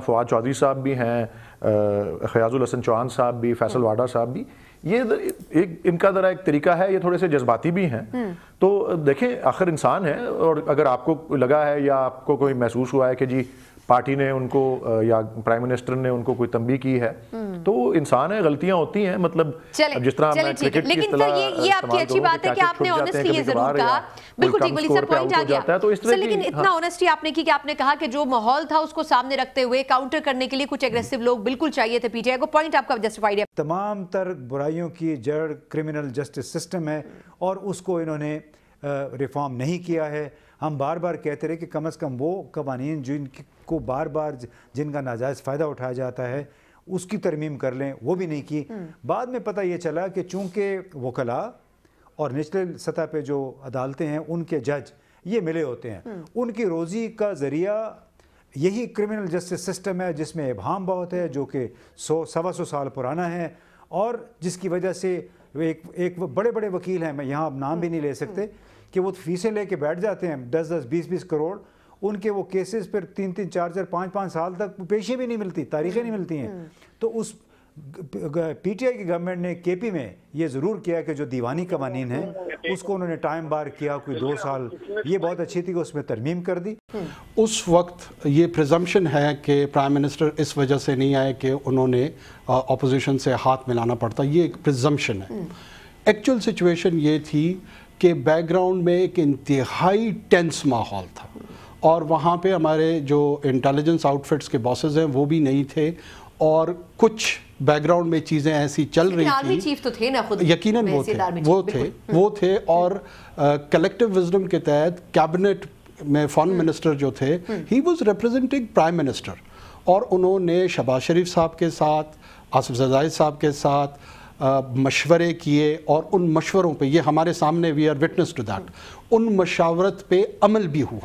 فواد چودھری صاحب بھی ہیں، خیاض الحسن چوہان صاحب بھی، فیصل واڈا صاحب بھی، یہ ان کا ذرا ایک طریقہ ہے، یہ تھوڑے سے جذباتی بھی ہیں. تو دیکھیں آخر انسان ہے، اور اگر آپ کو لگا ہے یا آپ کو کوئی محسوس ہوا ہے کہ جی پارٹی نے ان کو یا پرائم منسٹر نے ان کو کوئی تنبیہ کی ہے، تو انسان ہے، غلطیاں ہوتی ہیں. مطلب جس طرح میں کرکٹ کی اصطلاح یہ آپ کی اچھی بات ہے کہ آپ نے آنیسٹلی یہ ضرور کہا. بالکل ٹھیک بولی سر، پوائنٹ آ گیا. لیکن اتنا آنیسٹی آپ نے کی کہ آپ نے کہا کہ جو ماحول تھا اس کو سامنے رکھتے ہوئے کاؤنٹر کرنے کے لیے کچھ اگریسو لوگ بالکل چاہیے تھے پی ٹی آئی کو. پوائنٹ آپ کا جسٹیفائیڈ ہے. تمام تر برائیوں کی جڑ کرمنل جسٹس سسٹم ہے، اور اس کو انہوں نے ریفارم نہیں کیا ہے. ہم بار بار کہتے رہے کہ کم از کم وہ قوانین جن کو بار بار جن کا ناجائز فائدہ اٹھایا جاتا ہے اس کی ترمیم کر لیں، وہ بھی نہیں کی. بعد میں پتہ یہ چلا کہ چونکہ وکلاء اور نیشنل سطح پہ جو عدالتیں ہیں ان کے جج یہ ملے ہوتے ہیں، ان کی روزی کا ذریعہ یہی کرمنل جسٹس سسٹم ہے جس میں ابہام بہت ہے، جو کہ 100 سال پرانا ہے، اور جس کی وجہ سے ایک بڑے بڑے وکیل ہیں، میں یہاں نام بھی نہیں لے سکتے، کہ وہ فیسیں لے کے بیٹھ جاتے ہیں 10-10 20-20 کروڑ. ان کے وہ کیسز پھر 3-3 4-4 5-5 سال تک پیشیں بھی نہیں ملتی، تاریخیں نہیں ملتی ہیں. تو اس پی ٹی آئی کی گورنمنٹ نے کے پی میں یہ ضرور کیا کہ جو دیوانی قوانین ہیں اس کو انہوں نے ٹائم بار کیا، کوئی 2 سال. یہ بہت اچھی تھی کہ اس میں ترمیم کر دی. اس وقت یہ پریزمپشن ہے کہ پرائم منسٹر اس وجہ سے نہیں آئے کہ انہوں نے اپوزیشن سے ہاتھ ملانا پڑتا، یہ ایک پریزمپشن ہے. ایکچوئل سچویشن یہ تھی کہ بیک گراؤنڈ میں ایک انتہائی ٹینس ماحول تھا، اور وہاں پہ ہمارے جو انٹیلیجنس آؤٹ فٹس کے باسز ہیں وہ بھی نہیں تھے، اور کچھ بیک گراؤنڈ میں چیزیں ایسی چل رہی تھیں. چیف تو تھے نا خود، یقیناً وہ تھے اور کلیکٹیو وزڈم کے تحت کیبنٹ میں فارن منسٹر جو تھے، he was representing prime minister, اور انہوں نے شہباز شریف صاحب کے ساتھ، آصف زرداری صاحب کے ساتھ مشورے کیے، اور ان مشوروں پہ یہ ہمارے سامنے we are witness to that, ان مشاورت پہ عمل بھی ہوا.